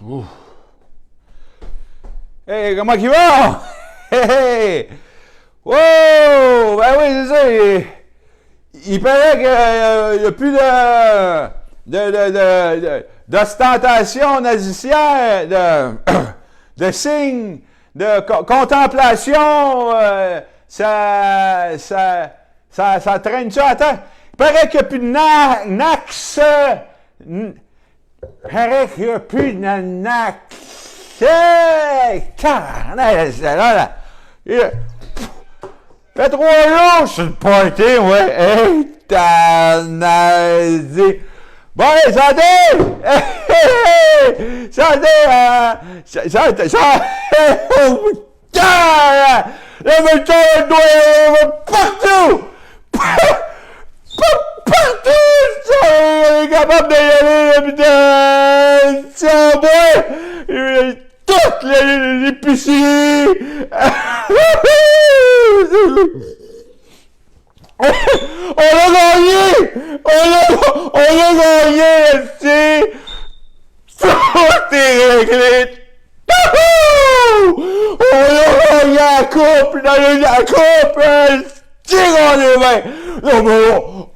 Ouf. Hey, comment il va? Hey, hey! Wow! Ben oui, c'est ça. Il paraît qu'il n'y a plus d'ostentation nazicière, de signes, de contemplation. Ça traîne-tu à terre? Il paraît qu'il n'y a plus de nax. Il paraît qu'il n'y a plus de nax. Hey! Là. Fait 3 jours sur le party, ouais. Hey, t'as nazi. Bon, santé! Hey! Santé! Oh, putain! Le médecin doit partout! Partout! Il est capable d'y aller, putain! Tiens, boy! Toutes les épiceries! On a gagné! On a gagné, esti! Tout est réglé! On a gagné la coupe! La coupe! Esti, on est bien! Non, mais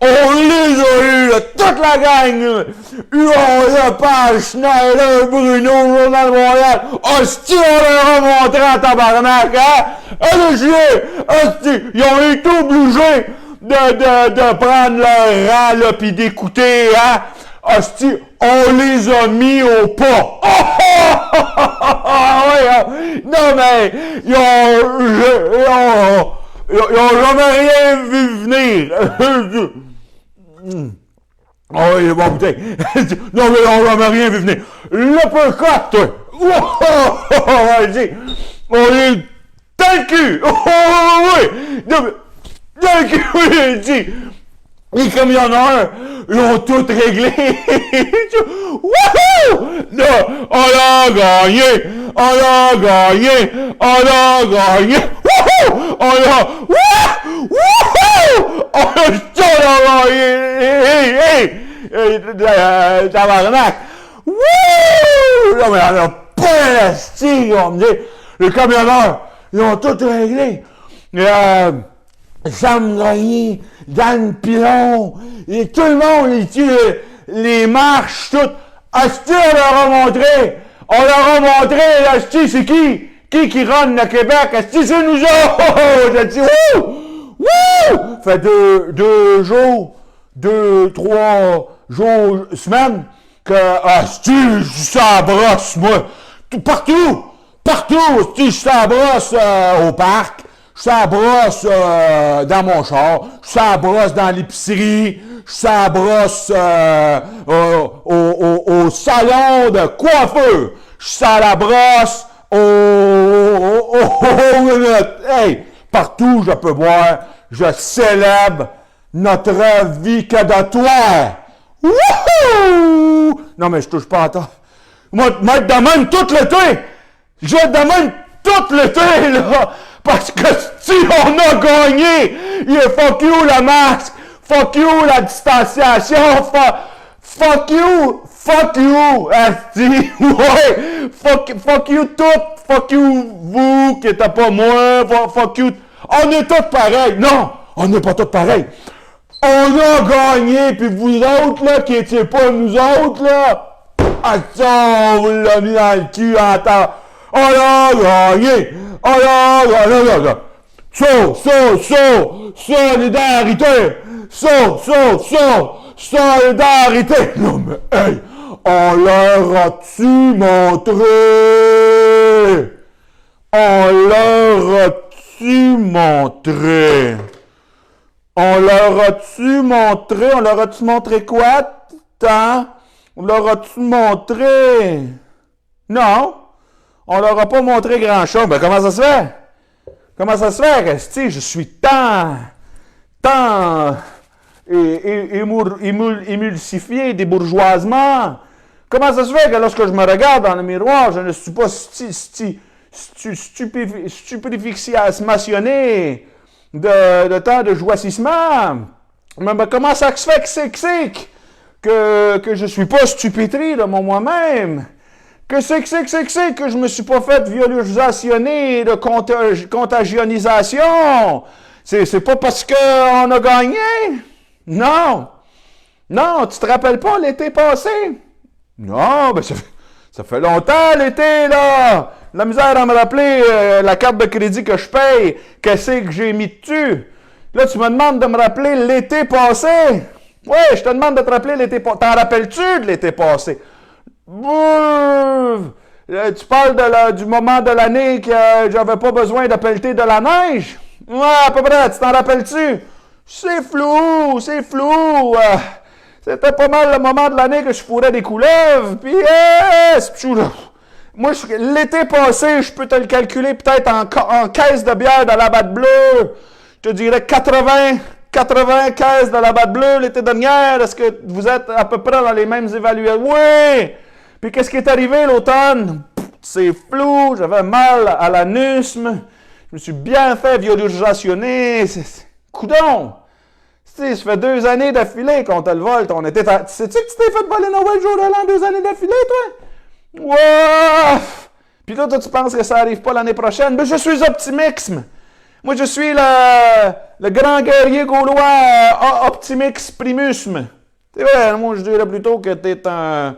on les a eu, là, toute la gang! Là. Huron Lepage, Schneider, Bruno, Journal de Montréal! Esti, on leur a montré en tabarnak, hein? Esti, ils ont été obligés de prendre leur rang, là, pis d'écouter, hein? Esti, on les a mis au pas! Non, mais, ils ont jamais rien vu venir! Oh, il est bon, putain! Non, mais on n'a rien vu venir! L'uppercut, toi! On est dans le cul! Oui! Dans le cul, oui! Dit. Les camionneurs, ils ont tout réglé! Wouhou! Non, on a gagné! On a gagné! On a gagné! Wouhou! On a... Wouhou! On a gagné! Hey! Tabarnak! Wouh! Non, mais on a pas l'élastique, on me dit. Les camionneurs, ils ont tout réglé. Sam Gagné, Dan Pilon, et tout le monde, ils tuent les marches, tout. Asti, on leur a montré! On leur a montré, Asti, c'est qui? Qui run le Québec? Asti, c'est nous autres! J'ai dit, wouh! Wouh! Fait 2 jours, 3 jours, semaines, que, Asti, je suis à la brosse, moi. Partout! Asti, je suis à la brosse au parc. Je suis à la brosse dans mon char, je suis à la brosse dans l'épicerie, je suis à la brosse au salon de coiffeur, je suis à la brosse hey, partout je peux voir, je célèbre notre vie cadatoire. Wouhou! Non mais je touche pas à temps. Moi, de même tout l'été! Je de même tout l'été, là! Parce que si on a gagné, il est fuck you la masque, fuck you la distanciation, fuck you, asti, ouais, fuck you tout, fuck you vous qui êtes pas moi, fuck you, on est tous pareils, non, on n'est pas tous pareils, on a gagné, puis vous autres là, qui étiez pas nous autres là, asti, on vous l'a mis dans le cul en temps. On a gagné! On a gagné! Solidarité! Solidarité! Non mais, hey! On leur a-tu montré? On leur a-tu montré? On leur a-tu montré? On leur a-tu montré quoi? Tant? On leur a-tu montré? Non! On leur a pas montré grand-chose. Ben, comment ça se fait? Comment ça se fait, Resti? Je suis tant émulsifié, débourgeoisement. Comment ça se fait que lorsque je me regarde dans le miroir, je ne suis pas stupéfixiationné de tant de joississement? Mais comment ça se fait que je suis pas stupétri de moi-même? Que je me suis pas fait violationner de contagionisation? C'est pas parce qu'on a gagné? Non! Non, tu te rappelles pas l'été passé? Non, ben ça fait longtemps l'été, là! La misère à me rappeler la carte de crédit que je paye, qu'est-ce que j'ai mis dessus? Là, tu me demandes de me rappeler l'été passé? Oui, je te demande de te rappeler l'été passé. T'en rappelles-tu de l'été passé? Tu parles du moment de l'année que j'avais pas besoin de pelleter de la neige? Ouais, à peu près, tu t'en rappelles-tu? C'est flou, c'est flou. C'était pas mal le moment de l'année que je fourrais des couleuvres. Puis, moi, l'été passé, je peux te le calculer peut-être en caisse de bière de la Batte Bleue. Je te dirais 80 caisses de la Batte Bleue l'été dernier. Est-ce que vous êtes à peu près dans les mêmes évaluations? Oui! Puis qu'est-ce qui est arrivé l'automne? C'est flou, j'avais mal à l'anusme. Je me suis bien fait violurationner. Coudon! Ça fait 2 années d'affilée qu'on te le vole. Sais-tu que tu t'es fait voler Noël jour de l'an 2 années d'affilée, toi? Ouais! Puis là, toi, tu penses que ça n'arrive pas l'année prochaine? Mais je suis optimiste. Moi, je suis le grand guerrier gaulois Optimix Primus. C'est vrai, moi, je dirais plutôt que tu es un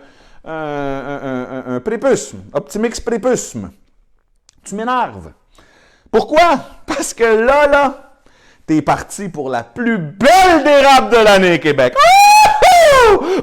prépuce. Optimix Prépuce. Tu m'énerves. Pourquoi? Parce que là, t'es parti pour la plus belle dérape de l'année, Québec.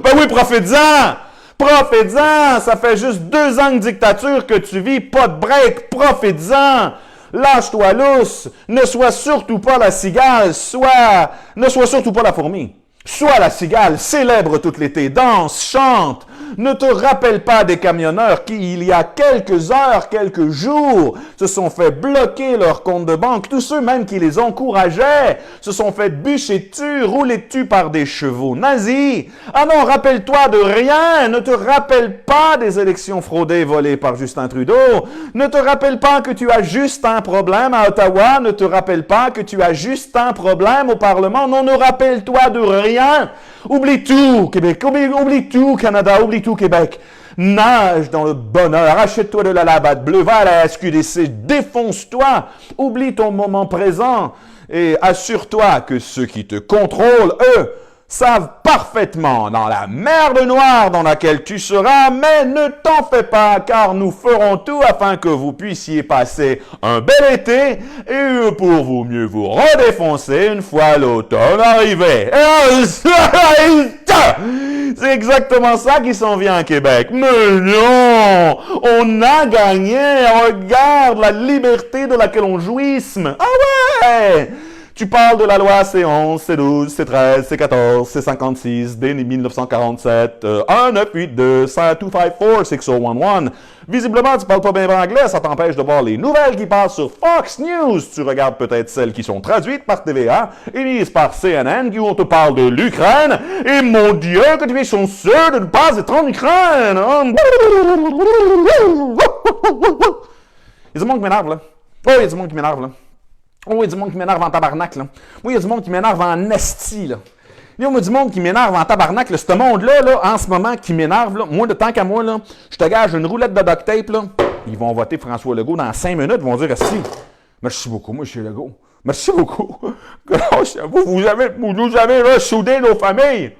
Ben oui, profites-en! Profites-en! Ça fait juste 2 ans de dictature que tu vis, pas de break, profites-en! Lâche-toi lousse, ne sois surtout pas la cigale, ne sois surtout pas la fourmi. Sois la cigale, célèbre tout l'été, danse, chante. Ne te rappelle pas des camionneurs qui, il y a quelques heures, quelques jours, se sont fait bloquer leur compte de banque. Tous ceux même qui les encourageaient se sont fait bûcher dessus, rouler dessus par des chevaux nazis. Ah non, rappelle-toi de rien. Ne te rappelle pas des élections fraudées et volées par Justin Trudeau. Ne te rappelle pas que tu as juste un problème à Ottawa. Ne te rappelle pas que tu as juste un problème au Parlement. Non, ne rappelle-toi de rien. Oublie tout, Québec. Oublie tout, Canada. Oublie tout, Québec. Nage dans le bonheur. Achète-toi de la Batte Bleue. Va à la SQDC. Défonce-toi. Oublie ton moment présent. Et assure-toi que ceux qui te contrôlent, eux, savent parfaitement dans la merde noire dans laquelle tu seras, mais ne t'en fais pas, car nous ferons tout afin que vous puissiez passer un bel été et pour vous mieux vous redéfoncer une fois l'automne arrivé. C'est exactement ça qui s'en vient à Québec. Mais non! On a gagné! Regarde la liberté de laquelle on jouisse! Ah ouais! Tu parles de la loi C11, C12, C13, C14, C56, dès 1947, 1982, 254, 6011. Visiblement, tu parles pas bien anglais, ça t'empêche de voir les nouvelles qui passent sur Fox News. Tu regardes peut-être celles qui sont traduites par TVA, émises par CNN, où on te parle de l'Ukraine. Et mon Dieu, que tu es chanceux de ne pas être en Ukraine! Hein? Il y a du monde qui m'énerve, là. Oh, il y a du monde qui m'énerve, là. Oh, il y a du monde qui m'énerve en tabarnak, là. Moi, il y a du monde qui m'énerve en esti, là. Il y a du monde qui m'énerve en tabarnak, là. Ce monde-là, là, en ce moment, qui m'énerve, là. Moi, de tant qu'à moi, là, je te gage une roulette de duct tape, là. Ils vont voter François Legault dans 5 minutes. Ils vont dire, esti, merci beaucoup, moi, je suis Legault. Merci beaucoup. Grâce à vous, vous nous avez ressoudé nos familles.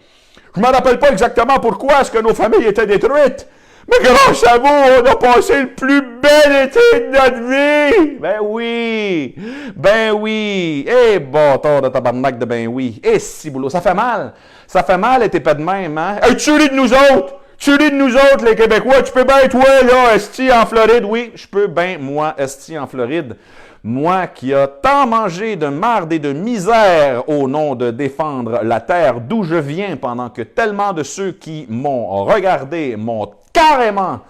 Je ne me rappelle pas exactement pourquoi est-ce que nos familles étaient détruites. Mais grâce à vous, on a passé le plus bel été de notre vie! Ben oui! Ben oui! Eh, bâtard de tabarnak de ben oui! Eh, si boulot! Ça fait mal! Ça fait mal être épais de même, hein? Hey, tu ris de nous autres! Tu ris de nous autres, les Québécois! Tu peux bien, toi, là, esti en Floride! Oui, je peux bien, moi, esti en Floride. Moi qui a tant mangé de marde et de misère au nom de défendre la terre d'où je viens pendant que tellement de ceux qui m'ont regardé m'ont carrément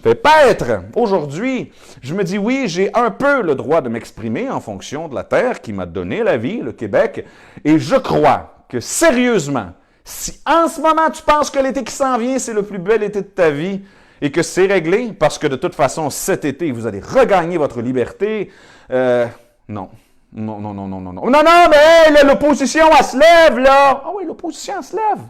fait paître. Aujourd'hui, je me dis oui, j'ai un peu le droit de m'exprimer en fonction de la terre qui m'a donné la vie, le Québec, et je crois que sérieusement, si en ce moment tu penses que l'été qui s'en vient, c'est le plus bel été de ta vie, et que c'est réglé, parce que de toute façon, cet été, vous allez regagner votre liberté. Non. Non, non, non, non, non, non. Non, non, mais hey, l'opposition, elle se lève, là. Ah oui, l'opposition, elle se lève.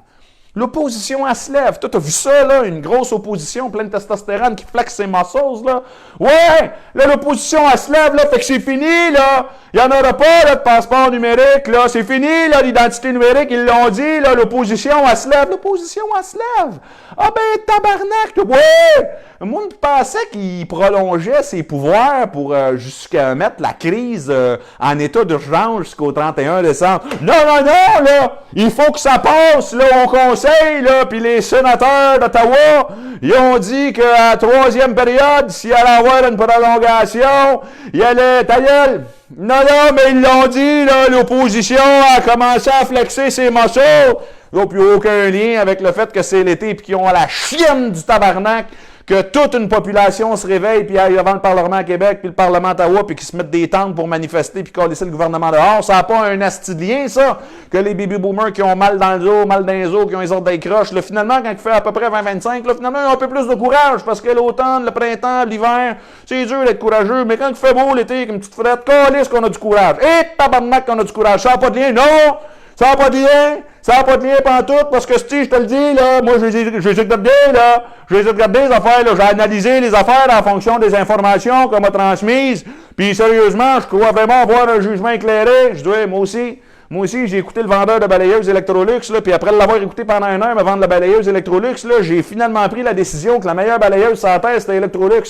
L'opposition, elle se lève. Toi, t'as vu ça, là? Une grosse opposition, pleine de testostérone qui flexe ses muscles, là. Ouais! Là, l'opposition, elle se lève, là. Fait que c'est fini, là. Il n'y en aura pas, là, de passeport numérique, là. C'est fini, là, l'identité numérique. Ils l'ont dit, là. L'opposition, elle se lève. L'opposition, elle se lève. Ah, ben, tabarnak, ouais! Moi, je pensais qu'il prolongeait ses pouvoirs pour jusqu'à mettre la crise en état d'urgence jusqu'au 31 décembre. Non, non, non, là! Il faut que ça passe, là, au Conseil, là, puis les sénateurs d'Ottawa, ils ont dit qu'à la troisième période, s'il allait avoir une prolongation, il allait... Ta gueule! Non, non, mais ils l'ont dit, là, l'opposition a commencé à flexer ses muscles. Ils n'ont plus aucun lien avec le fait que c'est l'été et qu'ils ont la chienne du tabarnak, que toute une population se réveille puis aille devant le Parlement à Québec puis le Parlement à Ottawa puis qu'ils se mettent des tentes pour manifester puis coller le gouvernement dehors. Ça n'a pas un asti de lien, ça, que les baby boomers qui ont mal dans le dos, mal dans les os, qui ont les ordres d'écroche, là, finalement, quand il fait à peu près 20-25, là, finalement, ils ont un peu plus de courage parce que l'automne, le printemps, l'hiver, c'est dur d'être courageux, mais quand il fait beau l'été, comme une petite frette, calisse qu'on a du courage. Et tabarnak qu'on a du courage. Ça n'a pas de lien, non! Ça n'a pas de lien! Ça n'a pas de lien pantoute, parce que si je te le dis, là, moi, je les ai regardés, là. Je les ai regardés, les affaires, là. J'ai analysé les affaires en fonction des informations qu'on m'a transmises. Puis, sérieusement, je crois vraiment avoir un jugement éclairé. Je dis, moi aussi, j'ai écouté le vendeur de balayeuses Electrolux, là, puis après l'avoir écouté pendant 1 heure me vendre la balayeuse Electrolux, là, j'ai finalement pris la décision que la meilleure balayeuse sur la terre, c'était Electrolux.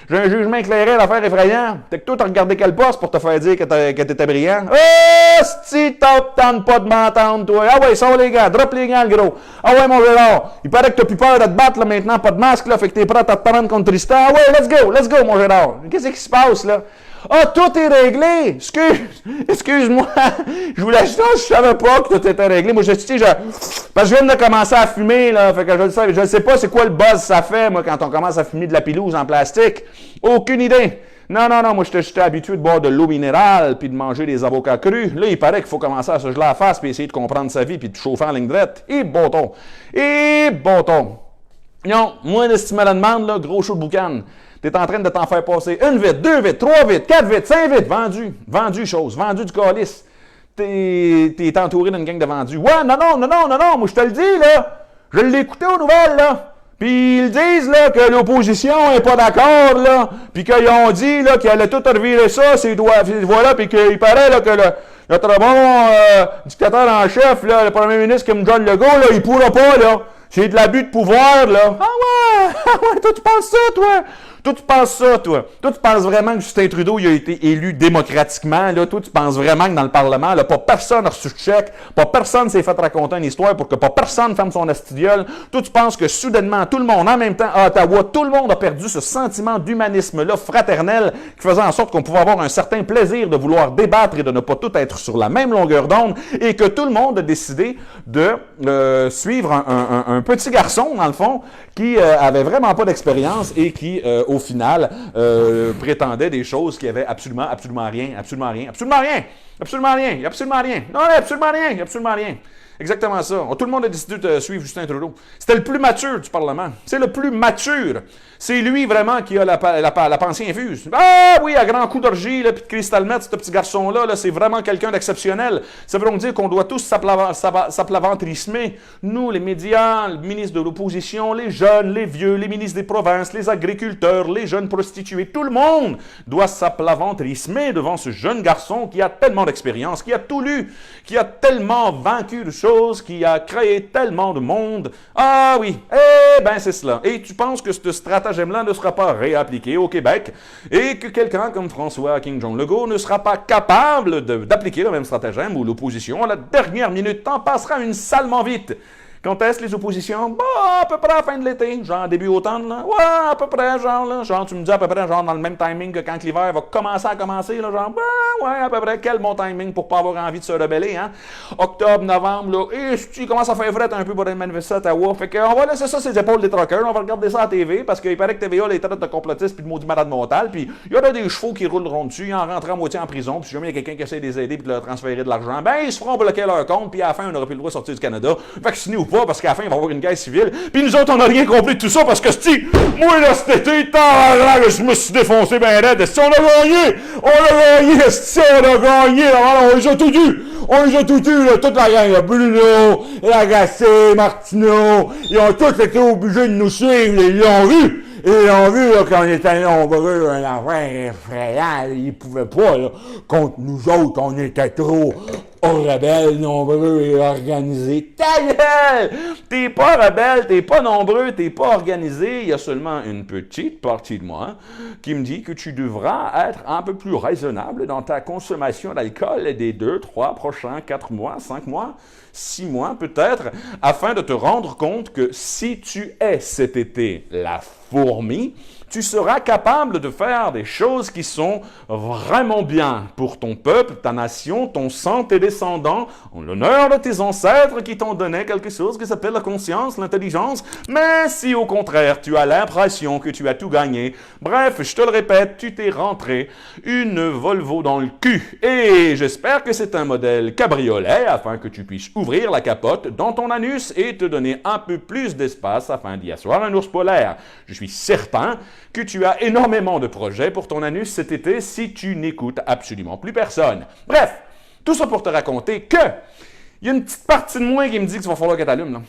J'ai un jugement éclairé, l'affaire effrayant. T'es que toi, t'as regardé quel poste pour te faire dire que t'étais brillant? Oh, si t'entends pas de m'entendre, toi. Ah ouais, sors les gars, drop les gants, le gros. Ah ouais, mon Gérard, il paraît que t'as plus peur de te battre, là, maintenant, pas de masque, là, fait que t'es prêt à te prendre contre Tristan. Ah ouais, let's go, mon Gérard. Qu'est-ce qui se passe, là? Ah, tout est réglé! Excuse-moi! Je voulais juste, je savais pas que tout était réglé. Moi, parce que je viens de commencer à fumer, là. Fait que je ne sais pas c'est quoi le buzz ça fait, moi, quand on commence à fumer de la pelouse en plastique. Aucune idée! Non, moi, j'étais habitué de boire de l'eau minérale puis de manger des avocats crus. Là, il paraît qu'il faut commencer à se geler la face puis essayer de comprendre sa vie puis de chauffer en ligne droite. Et bon ton! Non, moi, si tu me la demandes, là, gros show de boucan. Tu es en train de t'en faire passer 1 vite, 2 vite, 3 vite, 4 vite, 5 vite, vendu du calice. T'es entouré d'une gang de vendus. Ouais, non, moi je te le dis, là. Je l'ai écouté aux nouvelles, là. Puis ils disent, là, que l'opposition est pas d'accord, là. Puis qu'ils ont dit, là, qu'ils allaient tout revirer ça, ces doigts-là, puis qu'il paraît, là, que le très bon dictateur en chef, là, le premier ministre Kim Jong-Legault, là, il pourra pas, là. C'est de l'abus de pouvoir, là. Ah ouais, toi, tu penses ça, toi? Toi, tu penses vraiment que Justin Trudeau, il a été élu démocratiquement, là. Toi, tu penses vraiment que dans le Parlement, là, pas personne n'a reçu de chèque, pas personne s'est fait raconter une histoire pour que pas personne ferme son astidiole. Toi, tu penses que soudainement, tout le monde, en même temps, à Ottawa, tout le monde a perdu ce sentiment d'humanisme-là, fraternel, qui faisait en sorte qu'on pouvait avoir un certain plaisir de vouloir débattre et de ne pas tout être sur la même longueur d'onde, et que tout le monde a décidé de suivre un petit garçon, dans le fond, qui avait vraiment pas d'expérience et qui, au final, prétendait des choses qui avaient absolument rien. Exactement ça. Tout le monde a décidé de suivre Justin Trudeau. C'était le plus mature du Parlement. C'est le plus mature. C'est lui vraiment qui a la pensée infuse. Ah oui, à grand coup d'orgie, puis de cristal meth, ce petit garçon-là, là, c'est vraiment quelqu'un d'exceptionnel. Ça veut donc dire qu'on doit tous s'aplaventrismer. Nous, les médias, le ministre de l'Opposition, les jeunes, les vieux, les ministres des provinces, les agriculteurs, les jeunes prostituées, tout le monde doit s'aplaventrismer devant ce jeune garçon qui a tellement d'expérience, qui a tout lu, qui a tellement vaincu de choses, qui a créé tellement de monde. Ah oui, eh bien c'est cela. Et tu penses que ce stratagème-là ne sera pas réappliqué au Québec et que quelqu'un comme François King John Legault ne sera pas capable d'appliquer le même stratagème où l'opposition, à la dernière minute, t'en passera une salement vite. Quand est-ce les oppositions? Bah, à peu près à la fin de l'été, genre début automne, là. Ouais, à peu près, genre tu me dis à peu près, genre dans le même timing que quand l'hiver va commencer, là, genre, bah, ouais, à peu près, quel bon timing pour pas avoir envie de se rebeller, hein? Octobre, novembre, là, et tu commences à faire fret un peu pour aller manifester à Ottawa. Fait qu'on va laisser ça sur les épaules des truckers, on va regarder ça à la TV, parce qu'il paraît que TVA les traite de complotistes puis de maudits malades mentales, puis il y aura des chevaux qui rouleront dessus, en rentrant à moitié en prison, puis si jamais il y a quelqu'un qui essaie de les aider puis de leur transférer de l'argent, ben ils se feront bloquer leur compte, puis à la fin, on n'aura plus le droit de sortir du Canada. Vaccinez-vous pas, parce qu'à la fin, il va y avoir une guerre civile. Puis nous autres, on n'a rien compris de tout ça, parce que moi, là, cet été, je me suis défoncé ben raide. Si on a gagné! On a gagné! Si on a gagné! On les a tout eu! On les a tout eu, là, toute la gang. Bruno, Lagacé, Martineau, ils ont tous été obligés de nous suivre. Ils l'ont vu! Ils l'ont vu, là, quand on était nombreux, un affaire effrayant. Ils pouvaient pas, là. Contre nous autres, on était trop rebelles, nombreux et organisés. Ta gueule! T'es pas rebelle, t'es pas nombreux, t'es pas organisé. Il y a seulement une petite partie de moi qui me dit que tu devras être un peu plus raisonnable dans ta consommation d'alcool des 2, 3 prochains 4 mois, 5 mois, 6 mois peut-être, afin de te rendre compte que si tu es cet été la fourmi, tu seras capable de faire des choses qui sont vraiment bien pour ton peuple, ta nation, ton sang, tes descendants, en l'honneur de tes ancêtres qui t'ont donné quelque chose qui s'appelle la conscience, l'intelligence. Mais si au contraire, tu as l'impression que tu as tout gagné, bref, je te le répète, tu t'es rentré une Volvo dans le cul. Et j'espère que c'est un modèle cabriolet afin que tu puisses ouvrir la capote dans ton anus et te donner un peu plus d'espace afin d'y asseoir un ours polaire. Je suis certain que tu as énormément de projets pour ton anus cet été si tu n'écoutes absolument plus personne. Bref, tout ça pour te raconter que il y a une petite partie de moi qui me dit qu'il va falloir que tu allumes. Une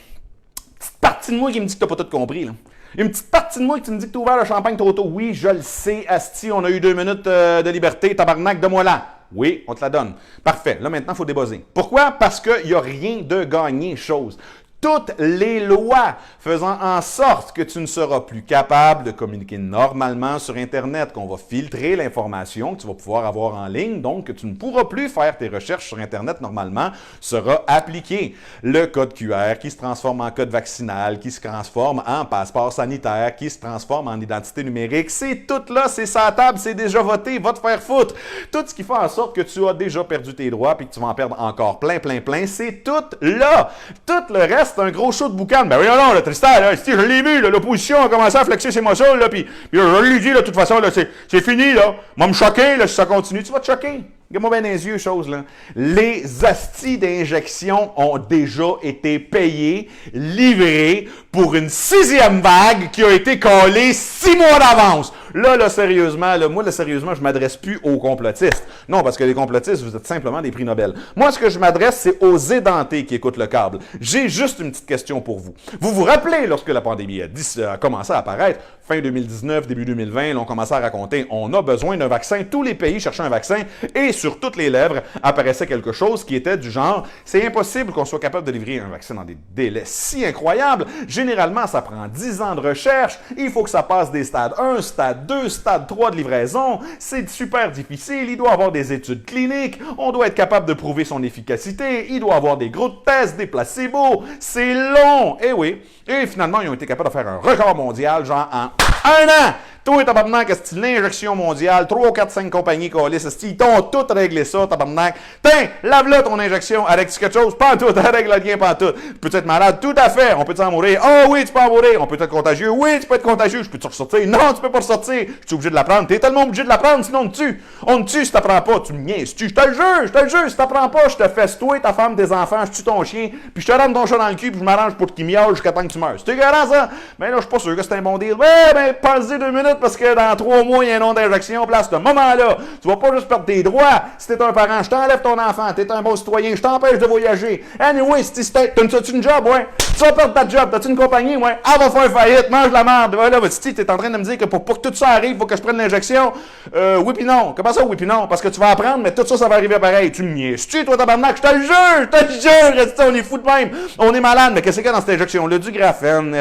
petite partie de moi qui me dit que tu n'as pas tout compris. Là. Il y a une petite partie de moi qui me dit que tu as ouvert le champagne trop tôt. Oui, je le sais, asti, on a eu 2 minutes de liberté, tabarnak, donne-moi là. Oui, on te la donne. Parfait, là maintenant, il faut débuzzer. Pourquoi? Parce qu'il n'y a rien de gagné, chose. Toutes les lois faisant en sorte que tu ne seras plus capable de communiquer normalement sur Internet, qu'on va filtrer l'information que tu vas pouvoir avoir en ligne, donc que tu ne pourras plus faire tes recherches sur Internet normalement, sera appliqué. Le code QR qui se transforme en code vaccinal, qui se transforme en passeport sanitaire, qui se transforme en identité numérique, c'est tout là, c'est ça à table, c'est déjà voté, va te faire foutre. Tout ce qui fait en sorte que tu as déjà perdu tes droits puis que tu vas en perdre encore plein, c'est tout là. Tout le reste, c'est un gros show de boucan. Ben oui, non, là, Tristan, là, je l'ai vu, là, l'opposition a commencé à flexer ses muscles, là, puis je lui dis, là, de toute façon, là, c'est fini, là. Moi, me choquer, là, si ça continue. Tu vas te choquer. Regarde-moi bien les yeux, chose, là. Les hosties d'injection ont déjà été payées, livrées pour une 6e vague qui a été collée 6 mois d'avance. Là, sérieusement, sérieusement, je ne m'adresse plus aux complotistes. Non, parce que les complotistes, vous êtes simplement des prix Nobel. Moi, ce que je m'adresse, c'est aux édentés qui écoutent le câble. J'ai juste une petite question pour vous. Vous vous rappelez, lorsque la pandémie a commencé à apparaître, fin 2019, début 2020, là, on commençait à raconter, on a besoin d'un vaccin. Tous les pays cherchaient un vaccin et sur toutes les lèvres apparaissait quelque chose qui était du genre, c'est impossible qu'on soit capable de livrer un vaccin dans des délais si incroyables. Généralement, ça prend 10 ans de recherche. Il faut que ça passe des stades 1, stade 2, stade 3 de livraison. C'est super difficile. Il doit y avoir des études cliniques. On doit être capable de prouver son efficacité. Il doit y avoir des gros tests, des placebos. C'est long. Eh oui. Et finalement, ils ont été capables de faire un record mondial, genre en 1 an. Toi, tabarnak, est-ce que l'injection mondiale, 3, 4, 5 compagnies coalisent, est-ce qu'ils t'ont tout réglé ça, tabarnak? Tiens, lave-le ton injection, avec quelque chose, pas en tout, règle bien pas en tout. Peux-tu être malade? Tout à fait, on peut en mourir. Oh oui, tu peux en mourir. On peut être contagieux? Oui, tu peux être contagieux. Je peux te ressortir? Non, tu peux pas ressortir. Je suis obligé de la prendre. T'es tellement obligé de la prendre, sinon on te tue. On te tue si t'apprends pas. Tu me niaises-tu? Je te le jure, si t'apprends pas, je te fesse toi, ta femme, tes enfants, je tue ton chien, puis je te rentre ton chat dans le cul, puis je m'arrange pour qu'il miaule jusqu'à temps que tu meurs. C'est écœurant, ça? Ben là, je suis pas sûr que c'est un bon deal. Ouais, ben, pense-y 2 minutes, parce que dans 3 mois, il y a un nom d'injection. Puis à ce moment-là, tu vas pas juste perdre tes droits. Si t'es un parent, je t'enlève ton enfant. T'es un bon citoyen, je t'empêche de voyager. Anyway, si t'as-tu une job, ouais? Tu vas perdre ta job. T'as-tu une compagnie, ouais? Ah, va faire faillite, mange la merde. Voilà, si t'es en train de me dire que pour que tout ça arrive, il faut que je prenne l'injection. Oui pis non. Comment ça, oui pis non? Parce que tu vas apprendre, mais tout ça, ça va arriver pareil. Tu me niaises-tu, toi, tabarnak? Je te le jure, on est fou de même. On est malade, mais qu'est-ce qu'il y a dans cette injection-là? Du graphène,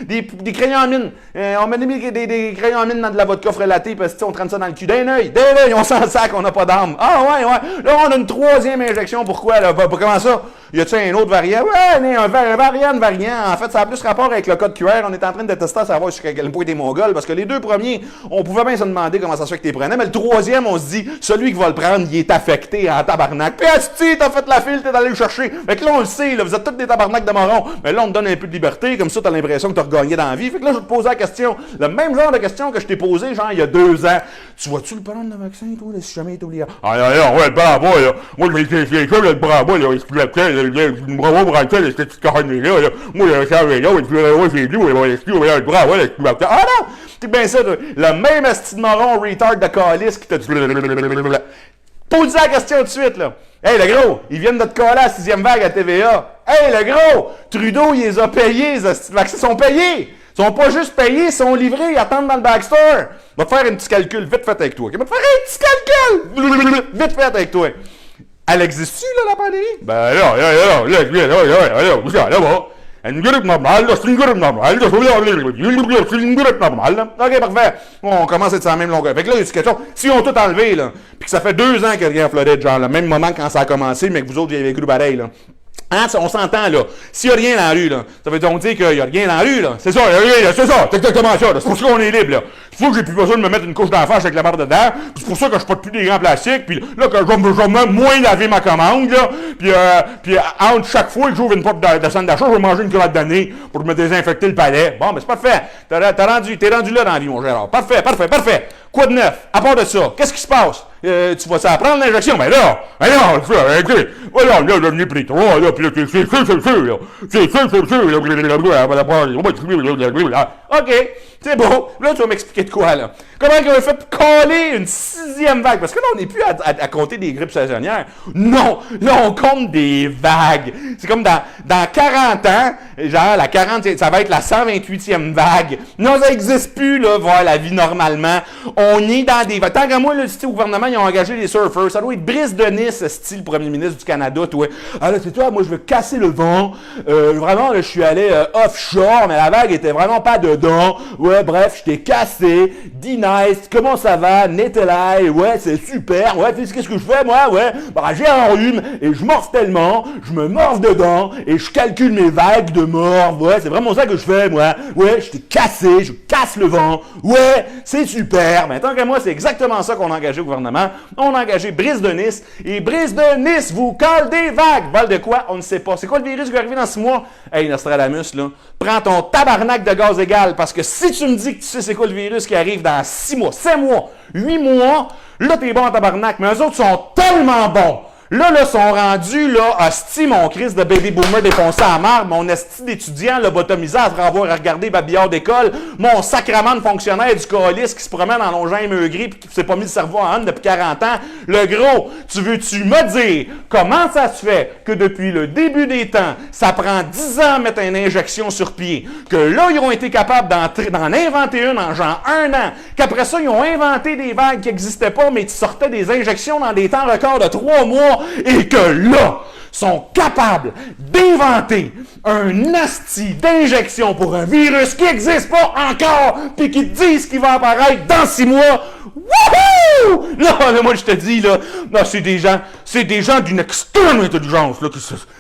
des crayons en mine. On met des crayons en mine dans de la vodka frelaté, parce qu'on traîne ça dans le cul. D'un œil, on s'en sac, on n'a pas d'arme. Ah ouais. Là, on a une 3e injection. Pourquoi, là? Comment ça? Y a-t-il un autre variant? Ouais, un variant. En fait, ça a plus rapport avec le code QR. On est en train de tester à savoir sur quel point t'es mongol, parce que les 2 premiers, on pouvait bien se demander comment ça se fait que t'es prenais, mais le 3e, on se dit, celui qui va le prendre, il est affecté en tabarnak. Puis, asti, t'as fait la file, t'es allé le chercher. Fait que là, on le sait, là, vous êtes tous des tabarnak de morons. Mais là, on te donne un peu de liberté, comme ça, t'as l'impression que t'as regagné dans la vie. Fait que là, je vais te poser la question, le même genre de question que je t'ai posé, genre, il y a 2 ans. Tu vas-tu le prendre, le vaccin, toi, si jamais t'es oublié? Ah, non, ouais, le bras là. Moi, le bras là, le bras branqué, cette petite carne-là, là. moi, j'ai dit, ah non! C'est bien ça, le même asti de moron retard de calice qui t'a dit. Pose la question tout de suite, là. Hey, le gros, ils viennent de te coller à la 6e vague à TVA. Hey, le gros, Trudeau, il les a payés, les vaccins sont payés. Ils sont pas juste payés, ils sont livrés, ils attendent dans le backstore. Va te faire un petit calcul, vite fait avec toi. Va te faire un petit calcul! Vite fait avec toi. Elle existe-tu, là, la pandémie? Ben là, une grippe normale, c'est une grippe normale, c'est une grippe normale. OK, parfait. On commence à être sur la même longueur. Fait que là, il y a une question. Si on tout enlevé, là, puis que ça fait 2 ans qu'il y a rien en Floride, genre, le même moment quand ça a commencé, mais que vous autres, vous avez cru pareil, là. Hein, on s'entend, là. S'il n'y a rien dans la rue, là, ça veut donc dire qu'il n'y a rien dans la rue, là. C'est ça, il y a rien, c'est ça, c'est exactement ça, là. C'est pour ça qu'on est libre, là. C'est pour que j'ai plus besoin de me mettre une couche d'en face avec la barre dedans. C'est pour ça que je porte plus des gants plastiques, puis là, que je vais moins laver ma commande, là. Puis entre chaque fois que j'ouvre une porte de centre d'achat, je vais manger une crotte d'année pour me désinfecter le palais. Bon, ben c'est parfait. T'es rendu là dans la vie, mon Gérard. Parfait. Quoi de neuf? À part de ça, qu'est-ce qui se passe? Tu vas ça prendre l'injection? Ben là, voilà, là, je venais pris 3, là, puis là, c'est sûr, OK, c'est beau. Là, tu vas m'expliquer de quoi, là? Comment ils ont fait coller une 6e vague? Parce que là, on n'est plus à compter des grippes saisonnières. Non, là, on compte des vagues. C'est comme dans 40 ans, genre, la 40, ça va être la 128e vague. Non, ça n'existe plus, là, voir la vie normalement. On est dans des vagues. Tant qu'à moi, là, le gouvernement, ils ont engagé les surfeurs. Ça doit être Brice de Nice, style premier ministre du Canada, toi. Ah là, c'est toi, moi, je veux casser le vent. Vraiment, là, je suis allé offshore, mais la vague était vraiment pas dedans. Ouais, bref, je t'ai cassé. Dis nice, comment ça va? Netelai, ouais, c'est super. Ouais, tu sais qu'est-ce que je fais, moi? Ouais, bah, j'ai un rhume et je morve tellement, je me morve dedans et je calcule mes vagues de morve. Ouais, c'est vraiment ça que je fais, moi. Ouais, je t'ai cassé, je casse le vent. Ouais, c'est super. Mais tant que moi, c'est exactement ça qu'on a engagé au gouvernement. On a engagé Brice de Nice. Et Brice de Nice vous colle des vagues. Val de quoi? On ne sait pas. C'est quoi le virus qui va arriver dans 6 mois? Hey, Nostradamus, là, prends ton tabarnak de gaz égal. Parce que si tu me dis que tu sais c'est quoi le virus qui arrive dans 6 mois, 7 mois, 8 mois, là, t'es bon en tabarnak. Mais eux autres sont tellement bons. Là, sont rendus, là, hostie, mon Christ de baby boomer défoncé à marre, mon esti d'étudiant, lobotomisé après avoir regardé Babillard d'école, mon sacrament de fonctionnaire du coalice qui se promène en longeant maigri puis qui s'est pas mis le cerveau en honte depuis 40 ans. Le gros, tu veux-tu me dire comment ça se fait que depuis le début des temps, ça prend 10 ans à mettre une injection sur pied, que là, ils ont été capables d'en inventer une en genre 1 an, qu'après ça, ils ont inventé des vagues qui n'existaient pas, mais qui sortaient des injections dans des temps records de 3 mois, et que là, sont capables d'inventer un asti d'injection pour un virus qui n'existe pas encore, puis qui te disent qu'il va apparaître dans 6 mois. Wouhou! Là, moi, je te dis, là, c'est des gens d'une extrême intelligence, là,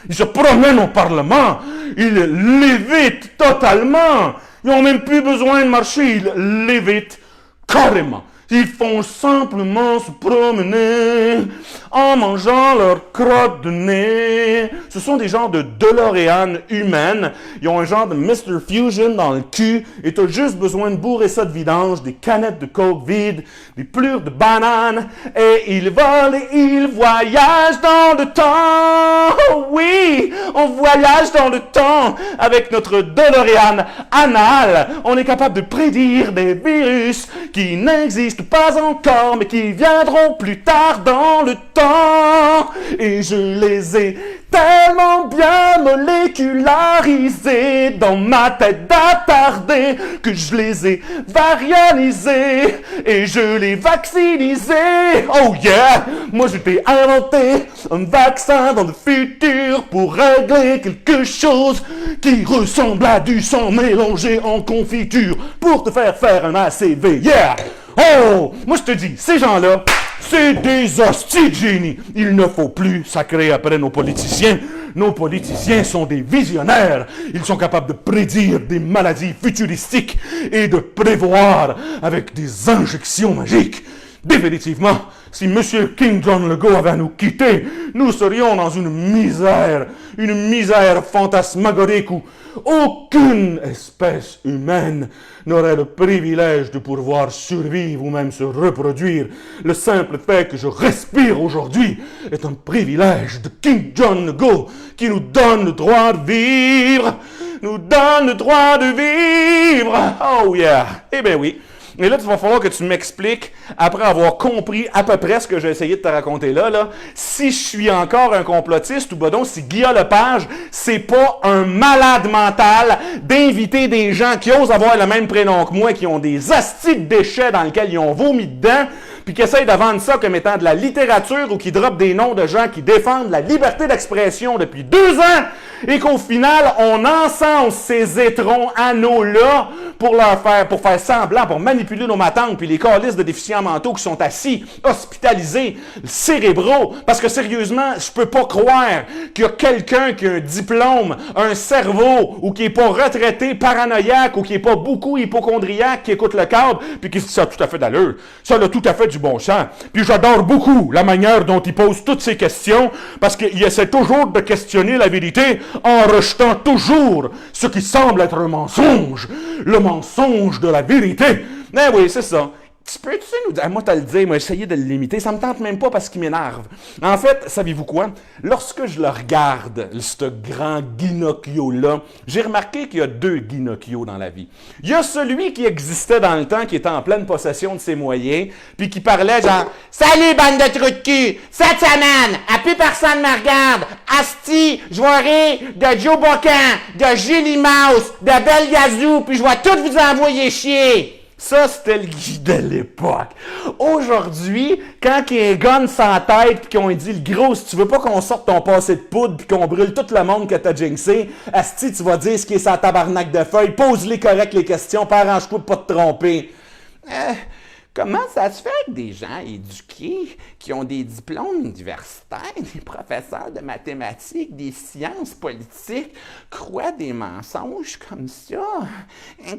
ils se promènent au Parlement, ils lévitent totalement, ils n'ont même plus besoin de marcher, ils lévitent carrément. Ils font simplement se promener en mangeant leur crotte de nez. Ce sont des genres de DeLorean humaines. Ils ont un genre de Mr. Fusion dans le cul et tu as juste besoin de bourrer ça de vidange, des canettes de coke vides, des plures de bananes et ils volent et ils voyagent dans le temps. Oui, on voyage dans le temps avec notre DeLorean anal. On est capable de prédire des virus qui n'existent pas encore, mais qui viendront plus tard dans le temps. Et je les ai tellement bien molécularisés dans ma tête attardée que je les ai varianisés et je les vaccinisés. Oh yeah! Moi je t'ai inventé un vaccin dans le futur pour régler quelque chose qui ressemble à du sang mélangé en confiture pour te faire un ACV. Yeah! Oh! Moi, je te dis, ces gens-là, c'est des hosties de génie. Il ne faut plus sacrer après nos politiciens. Nos politiciens sont des visionnaires. Ils sont capables de prédire des maladies futuristiques et de prévoir avec des injections magiques. Définitivement, si M. King John Legault avait à nous quitter, nous serions dans une misère fantasmagorique où aucune espèce humaine n'aurait le privilège de pouvoir survivre ou même se reproduire. Le simple fait que je respire aujourd'hui est un privilège de King John Legault qui nous donne le droit de vivre. nous donne le droit de vivre. Oh yeah! Eh bien oui. Et là, il va falloir que tu m'expliques, après avoir compris à peu près ce que j'ai essayé de te raconter là, si je suis encore un complotiste ou ben donc si Guillaume Lepage, c'est pas un malade mental d'inviter des gens qui osent avoir le même prénom que moi, qui ont des astis de déchets dans lesquels ils ont vomi dedans, puis qui essayent de vendre ça comme étant de la littérature ou qui dropent des noms de gens qui défendent la liberté d'expression depuis 2 ans et qu'au final, on encense ces étrons anneaux-là pour faire semblant, pour manipuler nos matantes puis les calices de déficients mentaux qui sont assis, hospitalisés, cérébraux. Parce que sérieusement, je peux pas croire qu'il y a quelqu'un qui a un diplôme, un cerveau, ou qui est pas retraité paranoïaque, ou qui est pas beaucoup hypochondriaque, qui écoute le câble, puis qui se dit ça a tout à fait d'allure. Ça a tout à fait du bon sens. Puis j'adore beaucoup la manière dont il pose toutes ces questions, parce qu'il essaie toujours de questionner la vérité en rejetant toujours ce qui semble être un mensonge. Le mensonge de la vérité. Mais oui, c'est ça. Tu peux nous dire, moi, t'as le dire, moi, essayer de le limiter. Ça me tente même pas parce qu'il m'énerve. En fait, savez-vous quoi? Lorsque je le regarde, ce grand Guinocchio-là, j'ai remarqué qu'il y a 2 Guinocchio dans la vie. Il y a celui qui existait dans le temps, qui était en pleine possession de ses moyens, puis qui parlait genre « Salut, bande de trous de cul! Cette semaine, à plus personne me regarde! Asti, je vais rire de Joe Bocan, de Julie Mouse, de Belle Yazoo, puis je vais tout vous envoyer chier! » Ça, c'était le Guy de l'époque. Aujourd'hui, quand il y a un gun sans tête et qu'on dit le gros, si tu veux pas qu'on sorte ton passé de poudre puis qu'on brûle tout le monde que t'as jinxé, asti, tu vas dire ce qui est sa tabarnak de feuilles, pose-les correct les questions, pas arrange-toi de pas te tromper. Comment ça se fait que des gens éduqués, qui ont des diplômes universitaires, des professeurs de mathématiques, des sciences politiques, croient des mensonges comme ça?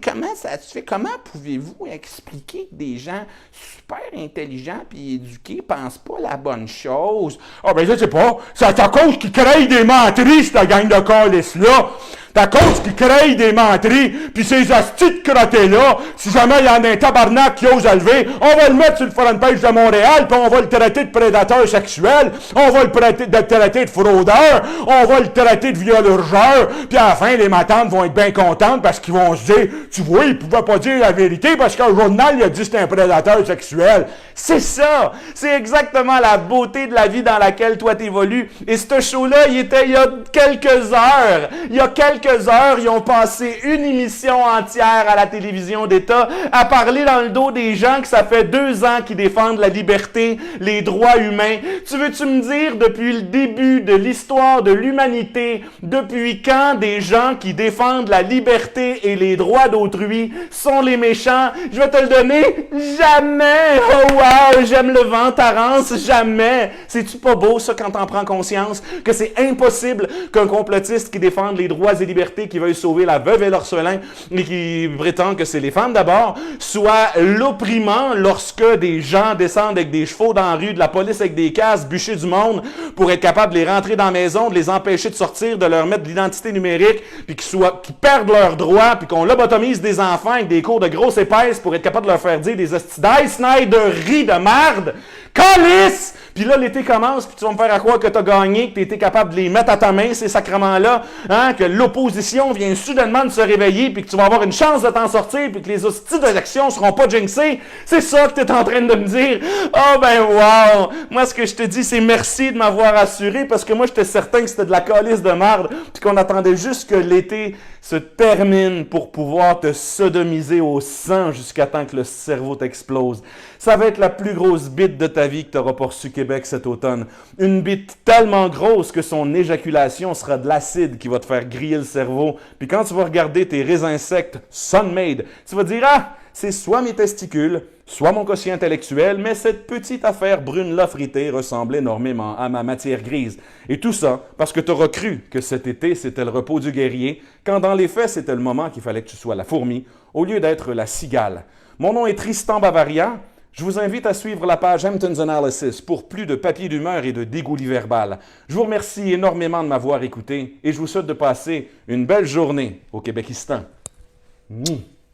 Comment ça se fait? Comment pouvez-vous expliquer que des gens super intelligents et éduqués pensent pas la bonne chose? Ah ben je sais pas, c'est à cause qu'ils créent des menteries, cette gang de calices-là. C'est à cause qu'ils créent des menteries, puis ces astis de crottés-là, si jamais il y en a un tabarnak qui ose à lever, on va le mettre sur le front page de Montréal, puis on va le traiter de prédateur sexuel, on va le traiter de fraudeur, on va le traiter de violurgeur, puis à la fin, les matantes vont être bien contentes parce qu'ils vont se dire, tu vois, ils pouvaient pas dire la vérité parce qu'un journal, il a dit que c'était un prédateur sexuel. C'est ça! C'est exactement la beauté de la vie dans laquelle toi t'évolues. Et ce show-là, il était il y a quelques heures. Il y a quelques heures, ils ont passé une émission entière à la télévision d'État à parler dans le dos des gens que ça fait 2 ans qui défendent la liberté, les droits humains. Tu veux-tu me dire, depuis le début de l'histoire de l'humanité, depuis quand des gens qui défendent la liberté et les droits d'autrui sont les méchants? Je vais te le donner. Jamais! Oh wow! J'aime le vent, Tarence. Jamais! C'est-tu pas beau, ça, quand t'en prends conscience? Que c'est impossible qu'un complotiste qui défende les droits et libertés, qui veuille sauver la veuve et l'orphelin, et qui prétend que c'est les femmes d'abord, soit l'opprimant lorsque des gens descendent avec des chevaux dans la rue, de la police avec des casques, bûcher du monde, pour être capable de les rentrer dans la maison, de les empêcher de sortir, de leur mettre de l'identité numérique, puis qu'ils perdent leurs droits, puis qu'on lobotomise des enfants avec des cours de grosse épaisse pour être capable de leur faire dire des hostidailles, Snyderie de marde, calice! Puis là, l'été commence, puis tu vas me faire à croire que tu as gagné, que tu as été capable de les mettre à ta main, ces sacrements-là, hein, que l'opposition vient soudainement de se réveiller, puis que tu vas avoir une chance de t'en sortir, puis que les hosties d'élection seront pas jinxées. C'est ça que tu es en train de me dire. Oh ben wow! Moi, ce que je te dis, c'est merci de m'avoir assuré, parce que moi, j'étais certain que c'était de la calice de marde, puis qu'on attendait juste que l'été se termine pour pouvoir te sodomiser au sang jusqu'à temps que le cerveau t'explose. Ça va être la plus grosse bite de ta vie que tu auras pas reçu Québec cet automne. Une bite tellement grosse que son éjaculation sera de l'acide qui va te faire griller le cerveau. Puis quand tu vas regarder tes raisins secs Sun-Made, tu vas dire « Ah, c'est soit mes testicules, soit mon quotient intellectuel, mais cette petite affaire brune-là fritée ressemble énormément à ma matière grise. » Et tout ça parce que tu auras cru que cet été, c'était le repos du guerrier, quand dans les faits, c'était le moment qu'il fallait que tu sois la fourmi, au lieu d'être la cigale. Mon nom est Tristan Bavaria. Je vous invite à suivre la page Hampton's Analysis pour plus de papier d'humeur et de dégoût verbal. Je vous remercie énormément de m'avoir écouté et je vous souhaite de passer une belle journée au Québékistan.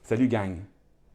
Salut gang!